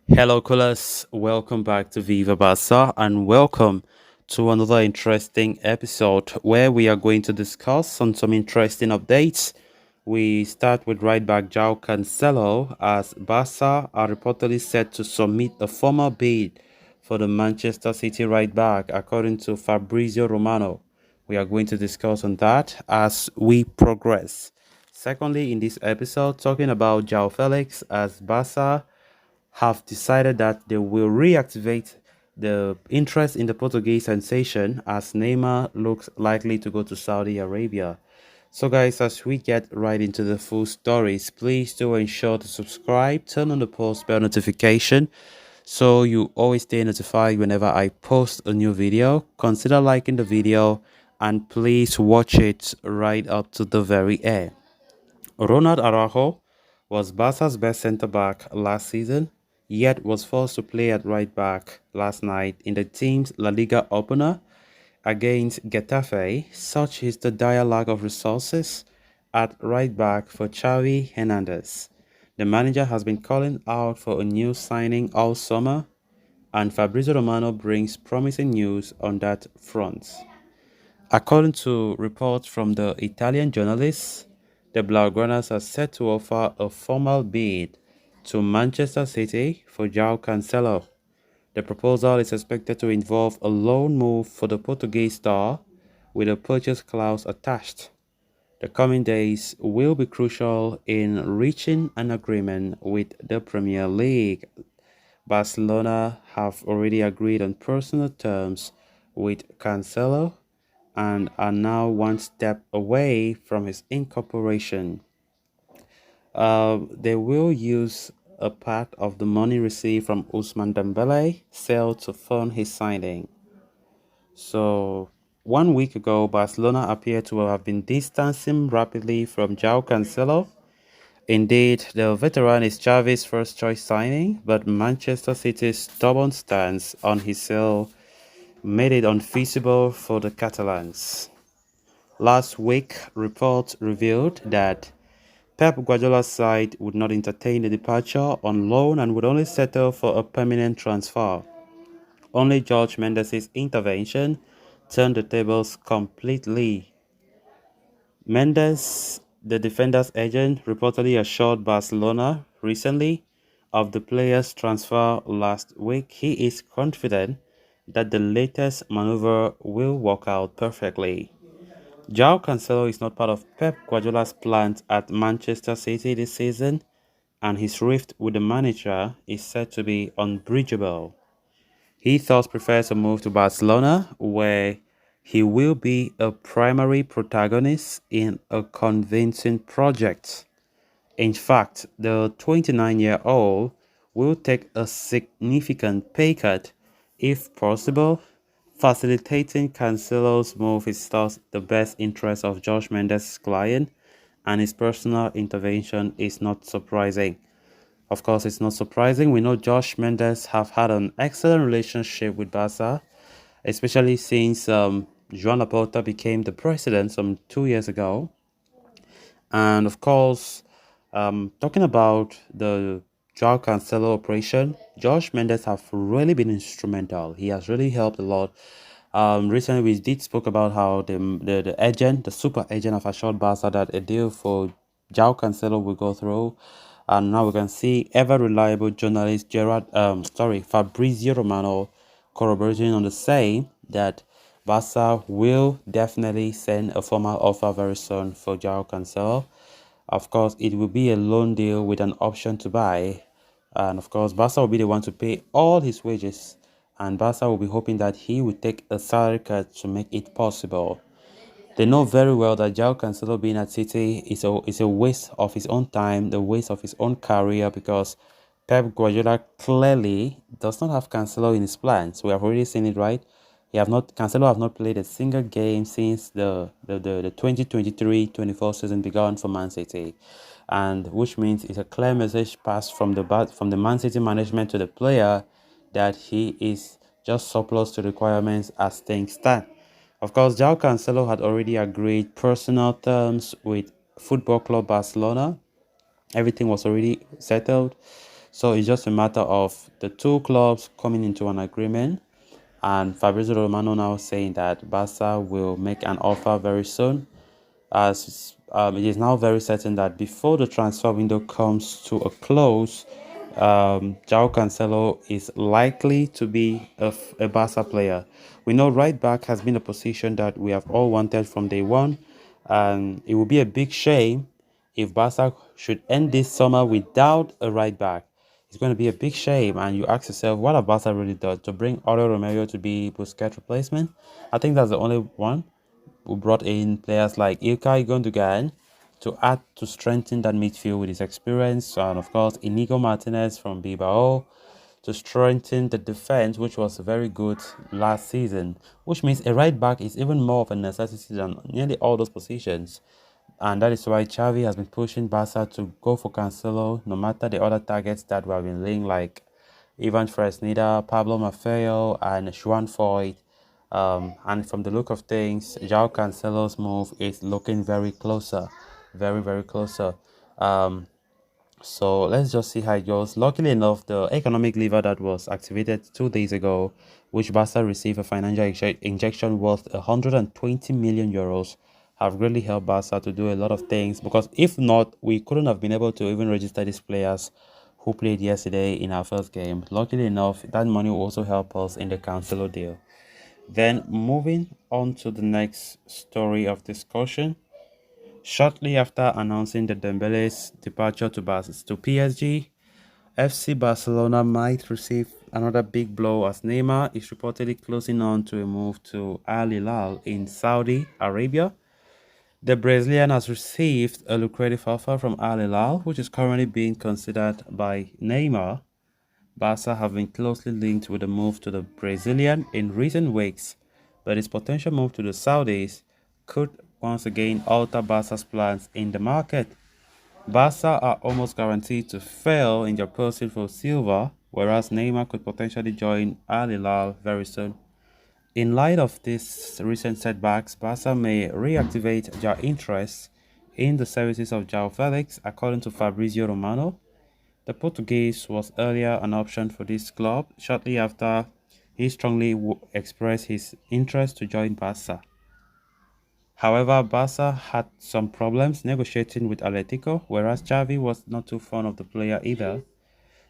Hello, callers. Welcome back to Viva Barca and welcome to another interesting episode where we are going to discuss on some interesting updates. We start with right back Joao Cancelo as Barca are reportedly set to submit a formal bid for the Manchester City right back, according to Fabrizio Romano. We are going to discuss on that as we progress. Secondly, in this episode, talking about Joao Felix as Barca have decided that they will reactivate the interest in the Portuguese sensation as Neymar looks likely to go to Saudi Arabia. So, guys, as we get right into the full stories, please do ensure to subscribe, turn on the post bell notification so you always stay notified whenever I post a new video. Consider liking the video and please watch it right up to the very end. Ronald Araujo was Barca's best centre-back last season, yet was forced to play at right-back last night in the team's La Liga opener against Getafe. Such is the dire lack of resources at right-back for Xavi Hernandez. The manager has been calling out for a new signing all summer, and Fabrizio Romano brings promising news on that front. According to reports from the Italian journalists, the Blaugranas are set to offer a formal bid to Manchester City for Joao Cancelo. The proposal is expected to involve a loan move for the Portuguese star with a purchase clause attached. The coming days will be crucial in reaching an agreement with the Premier League. Barcelona have already agreed on personal terms with Cancelo and are now one step away from his incorporation. They will use a part of the money received from Usman Dembele sale to fund his signing. So, 1 week ago, Barcelona appeared to have been distancing rapidly from Joao Cancelo. Indeed, the veteran is Xavi's first choice signing, but Manchester City's stubborn stance on his sale made it unfeasible for the Catalans. Last week, reports revealed that Pep Guardiola's side would not entertain the departure on loan and would only settle for a permanent transfer. Only George Mendes' intervention turned the tables completely. Mendes, the defender's agent, reportedly assured Barcelona recently of the player's transfer last week. He is confident that the latest maneuver will work out perfectly. Joao Cancelo is not part of Pep Guardiola's plans at Manchester City this season, and his rift with the manager is said to be unbridgeable. He thus prefers to move to Barcelona, where he will be a primary protagonist in a convincing project. In fact, the 29-year-old will take a significant pay cut if possible. Facilitating Cancelo's move is thus the best interest of Josh Mendes' client, and his personal intervention is not surprising. Of course, it's not surprising. We know Josh Mendes have had an excellent relationship with Barca, especially since Joan Laporta became the president some 2 years ago. And of course, talking about the Joao Cancelo operation, Josh Mendes have really been instrumental. He has really helped a lot. Recently, we did spoke about how the agent, the super agent of assured Barca that a deal for Joao Cancelo will go through. And now we can see ever reliable journalist Fabrizio Romano corroborating on the same that Barca will definitely send a formal offer very soon for Joao Cancelo. Of course, it will be a loan deal with an option to buy. And of course, Barca will be the one to pay all his wages. And Barca will be hoping that he will take a salary cut to make it possible. They know very well that Joao Cancelo being at City is a waste of his own time, the waste of his own career, because Pep Guardiola clearly does not have Cancelo in his plans. We have already seen it, right? Cancelo have not played a single game since the 2023-24 season began for Man City, and which means it's a clear message passed from the Man City management to the player that he is just surplus to requirements as things stand. Of course, Joao Cancelo had already agreed personal terms with Football Club Barcelona. Everything was already settled. So it's just a matter of the two clubs coming into an agreement, and Fabrizio Romano now saying that Barca will make an offer very soon, as it is now very certain that before the transfer window comes to a close, Joao Cancelo is likely to be a Barca player. We know right back has been a position that we have all wanted from day one, and it would be a big shame if Barca should end this summer without a right back. It's going to be a big shame, and you ask yourself, what have Barca really done to bring Aurelio Romero to be Busquets' replacement? I think that's the only one. We brought in players like Ilkay Gundogan to add to strengthen that midfield with his experience, and of course Inigo Martinez from Bilbao to strengthen the defense, which was very good last season. Which means a right back is even more of a necessity than nearly all those positions, and that is why Xavi has been pushing Barca to go for Cancelo, no matter the other targets that we have been laying, like Ivan Fresneda, Pablo Maffeo, and Juan Foyt. And from the look of things, Joao Cancelo's move is looking very closer, very, very closer. Um, so let's just see how it goes. Luckily enough, the economic lever that was activated 2 days ago, which Barca received a financial injection worth 120 million euros, have really helped Barca to do a lot of things. Because if not, we couldn't have been able to even register these players who played yesterday in our first game. Luckily enough, that money will also help us in the Cancelo deal. Then moving on to the next story of discussion. Shortly after announcing the Dembele's departure to PSG, FC Barcelona might receive another big blow as Neymar is reportedly closing on to a move to Al Hilal in Saudi Arabia. The Brazilian has received a lucrative offer from Al Hilal, which is currently being considered by Neymar. Barca have been closely linked with the move to the Brazilian in recent weeks, but his potential move to the Saudis could once again alter Barca's plans in the market. Barca are almost guaranteed to fail in their pursuit for silver, whereas Neymar could potentially join Al Hilal very soon. In light of these recent setbacks, Barca may reactivate their interest in the services of João Felix, according to Fabrizio Romano. The Portuguese was earlier an option for this club shortly after he strongly expressed his interest to join Barca. However, Barca had some problems negotiating with Atletico, whereas Xavi was not too fond of the player either.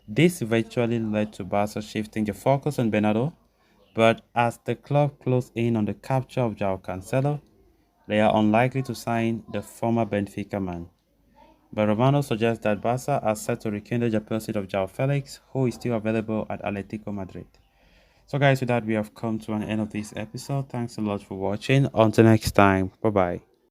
This eventually led to Barca shifting the focus on Bernardo, but as the club closed in on the capture of Joao Cancelo, they are unlikely to sign the former Benfica man. But Romano suggests that Barca are set to rekindle the pursuit of Joao Felix, who is still available at Atletico Madrid. So guys, with that we have come to an end of this episode. Thanks a lot for watching. Until next time, bye bye.